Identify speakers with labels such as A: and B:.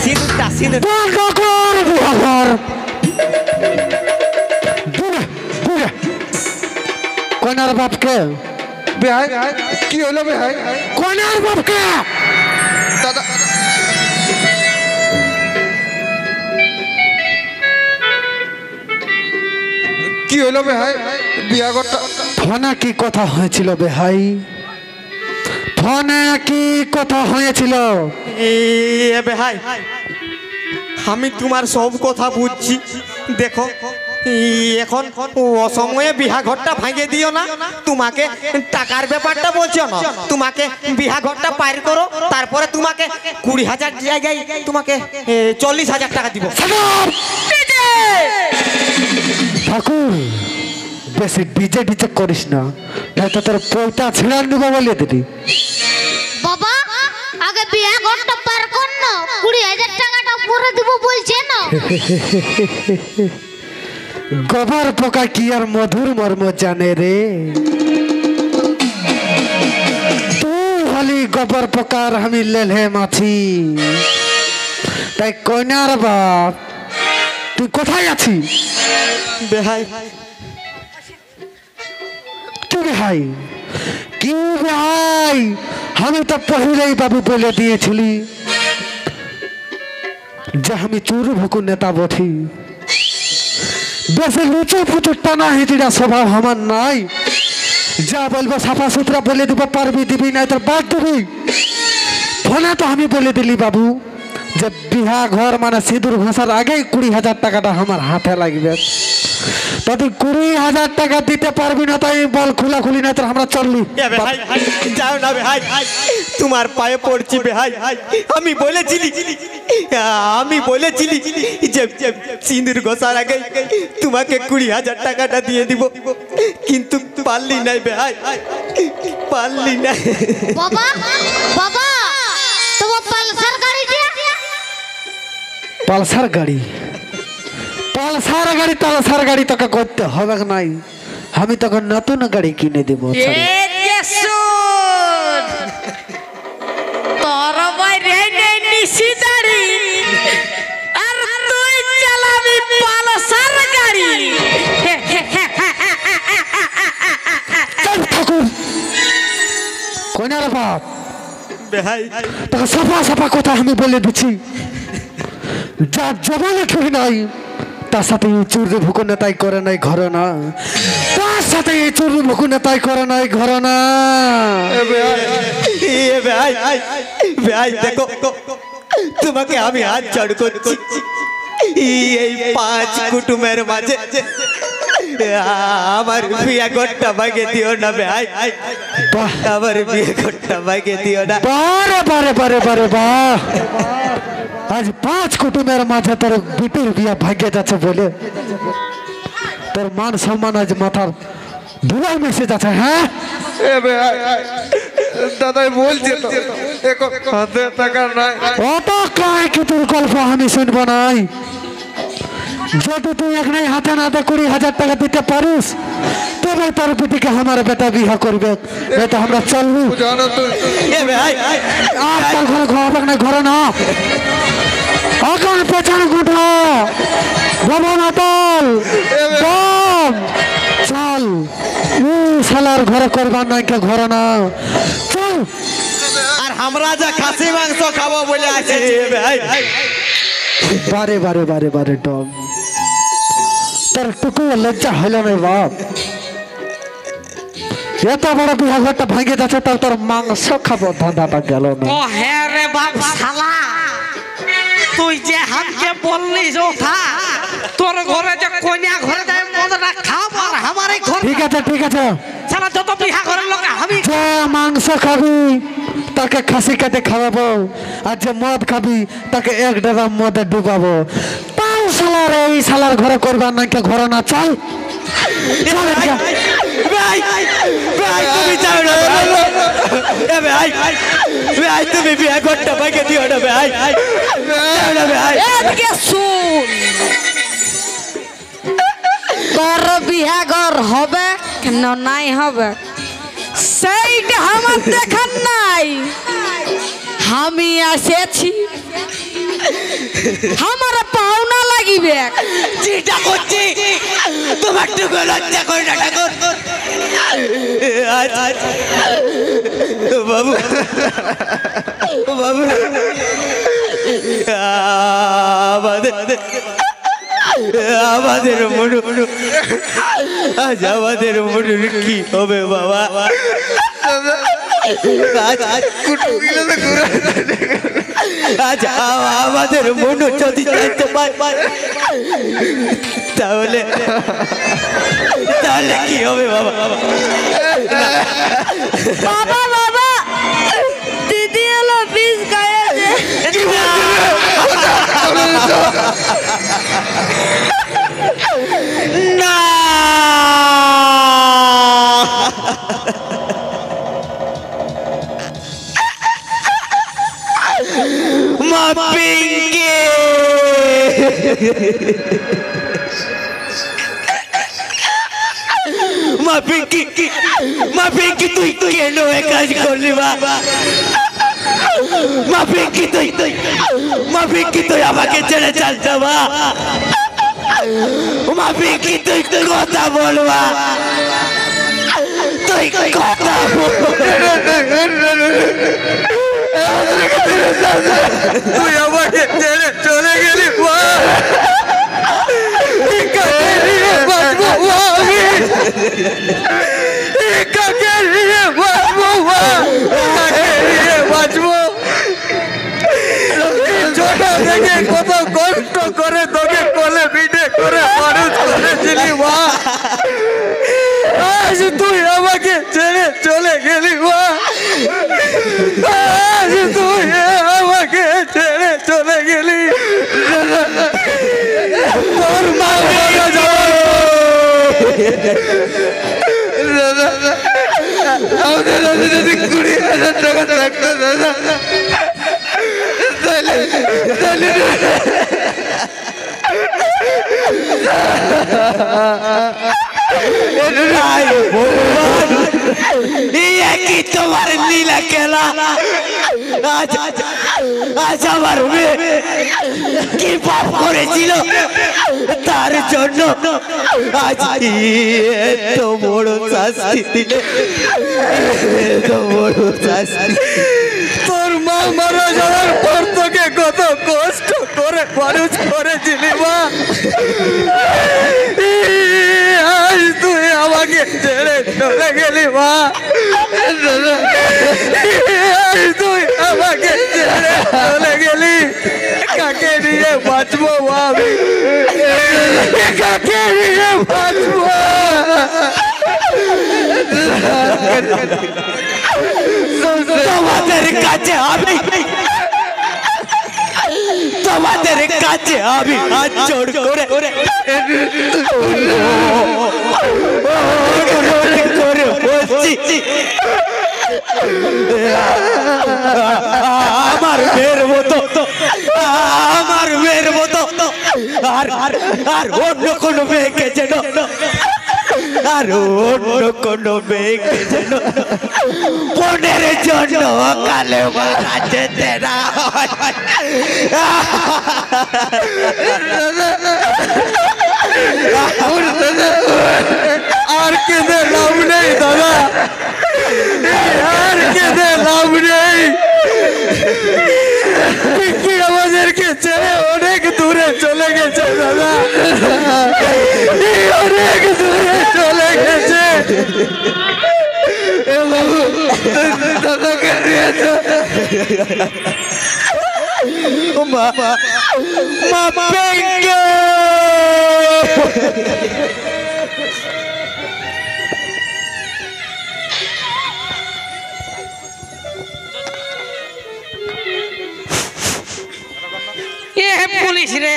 A: সিঁদুরটা সিঁদুর
B: কনার বাপকে
C: বেহাই কি হলো বেহাই?
B: কনার বাপকে
C: দাদা কি হলো বেহাই? বিয়া করতে
B: ফোনে কি কথা হয়েছিল বেহাই? ফোনে কি কথা হয়েছিল?
A: ভাই আমি তোমার সব কথা বুঝছি। দেখো এখন অসময়ে বিহা ঘরটা ভাঙে দিও না। তোমাকে টাকার ব্যাপারটা বলছো না, তোমাকে বিহা ঘরটা পার করো, তারপরে তোমাকে 20,000 জায়গায় তোমাকে 40,000 টাকা দিব।
B: ঠাকুর বেশি ডিজে ডিজে করিস না, নয়তো তোর পয়টা ছেড়ে নিব বলে দিদি।
D: বাবা আগে বিয়া ঘরটা পার কর না, 20,000 টাকাটা পরে দিব বলছে না।
B: গোবর পোকা কি আর মধুর মর্ম জানে রে? তুই হলি গোবর পোকার আমি লেলে মাছি। তাই কইনার বাপ তুই কোথায় আছিস?
A: বেহাই
B: তুই ভাই কি ভাই, আমি তো পহিলেই বাবু বলে দিয়েছিলি যে আমি চুর ভুকুর নেতা বঠি। বেশি লুচু ফুচু টানা হিটিরা স্বভাব আমার নাই। যা বলবো সাফা সুতরা বলে দিব, পারবি দিবি নাই তোর বাদ দিবি। ফোনে তো আমি বলে দিলি বাবু যে বিহা ঘর মানে সিঁদুর ঘষার আগেই 20,000 টাকাটা আমার হাতে লাগবে। তো তুই 20,000 টাকা দিতে পারবি না, তাই বল খোলা খুলি না তোর আমরা চললি।
A: যাও না বেহাই, তোমার পায়ে পড়ছি বেহাই। আমি বলেছিলি যে সিঁদুর ঘষার আগে তোমাকে 20,000 টাকাটা দিয়ে দিব, কিন্তু পারলি নাই বেহাই, পারলি না।
D: বাবা বাবা তোমার পালসার গাড়িটা?
B: পালসার গাড়ি পালসার গাড়ি তোকে করতে হবে নাই। আমি তোকে নতুন গাড়ি কিনে দেবো।
E: তোর বাইরে নিশি দাড়ি আর তুই চালাবি পালসার গাড়ি।
B: ঠাকুর কইনার বাপ
A: বেহাই
B: তোকে সাফা সাফা কথা আমি বলে দিচ্ছি, যা জবানে ঠিক নাই তার সাথে চুরি ভুকু নেতাই করে নাই ঘরে না, তার সাথে চুরি ভুকু নেতাই করে নাই ঘরে না।
A: বেহাই দেখো তোমাকে আমি হাত জড় করছি, এই 5 কুটুমের মাঝে আমার বিয়া ঘরটা ভাঙে দিও না বেহাই, আমার বিয়া ঘরটা ভাঙে দিও না।
B: বারে বারে বারে বারে বাহ, আজ 5 কুটুমের মাঝে তোর বিটির বিয়া ভাগ্যে যাচ্ছে বলে তোর মান সম্মান আজ মাথার ধুলাই মিশে যাচ্ছে। হ্যাঁ
C: দাদাই বলছে তো হাতে টাকা নাই।
B: অত কায় কি তোর গল্প আমি শুনবো নাই। যদি তুই এক নাই হাতে নাতে 20,000 টাকা দিতে পারিস তবে তোর বেটিকে আমার বেটা বিয়া করবে, তো আমরা চলবো। আর তোর ঘরে ঘর না, ঘরে না এখন পেছনে গুঠো ভবন অতল চল। শালার ঘরে করবার নাই কে ঘরে না চল।
A: আর আমরা যা খাসি মাংস খাবো বলে আছে ভাই।
B: বারে বারে বারে বারে ডম তোর টুকু লজ্জা হইল না বাপ? এত বড় বিহা ঘরটা ভাঙে যাচ্ছে তাও তোর মাংস খাবো ধাঁধাটা গেল না।
E: ও হ্যাঁ রে বাপ শালা, তুই যে হামকে বললিস ওঠা তোর ঘরে যে কন্যা ঘরে যায় মদটা খাব আর আমার এই ঘর।
B: ঠিক আছে ঠিক আছে,
E: শালা যত বিহা ঘরের লোক আমি
B: যে মাংস খাবি তাকে খাসি কেটে খাওয়াবো, আর যে মদ খাবি তাকে 1 ড্রাম মদে ডুবাবো। তাও শালার এই শালার ঘরে করবার নাই কে ঘরে না চল।
A: তুমি যাও না ভাই, তুমি বিয়া ঘরটা ভাঙে দিও না ভাই।
E: এদিকে শুন, তোর বিহা ঘর হবে কেন নাই হবে সেইটা আমার দেখার নাই। আমি এসেছি
F: আমার পাওনা লাগিবে
E: যেটা করছি তোমার টুকু লজ্জা করে না ঠাকুর।
A: বাবু বাবু আমাদের মনু আজ আমাদের মনুর কি হবে বাবা? আজ আমাদের মনু যদি চাইতে পায় তাহলে তাহলে কি হবে বাবা?
F: বাবা বাবা দিদি এলো বিষ গায়ে
A: না মা পিঙ্কি মা পিঙ্কি তুই কেন এ কাজ করলি বাবা? মা পিঙ্কি তুই আমাকে ছেড়ে চল যাবা। মা পিঙ্কি তুই কথা বলবা, তুই কথা বল।
C: তুই আমাকে ছেড়ে চলে গেলি মা। কাকে নিয়ে বাঁচবো আমি? কাকে নিয়ে বাঁচবো মা? কাকে নিয়ে বাঁচবো? ছোট থেকে কত কষ্ট করে তোকে কোলে পিঠে করে মানুষ করেছিলি মা। আজ তুই আমাকে ছেড়ে চলে গেলি মা। আজ তুই আমাকে ছেড়ে চলে গেলি। তোর মা মারা যাওয়ার আমাদের যদি 20,000 টাকা থাকতো দাদা তাহলে
A: কি তোমার লীলা খেলা? আজ আমার মেয়ে কি পাপ করেছিল তার জন্য আজ এত বড় শাস্তি দিলে, এত বড় শাস্তি।
C: তোর মা মারা যাওয়ার পর তোকে কত কষ্ট করে মানুষ করেছিলি মা। আজ তুই আমাকে ছেড়ে চলে গেলি মা। আজ তুই আমাকে ছেড়ে চলে গেলি। কাকে নিয়ে বাঁচবো মা আমি? কাকে নিয়ে বাঁচবো?
A: তোমাদের কাছে আমি হাত জোড় করে বলছি, আমার মেয়ের মতো আর অন্য কোনো মেয়েকে যেন বোনের জন্য কালে মারা যেতে না।
C: আর কেঁদে লাভ নেই দাদা, আর কেঁদে লাভ নেই। পিঙ্কি আমাদেরকে ছেড়ে অনেক দূরে চলে গেছে দাদা, অনেক দূরে চলে গেছে। দাদাকে নিয়ে
A: মা পিঙ্কি
E: পুলিশ রে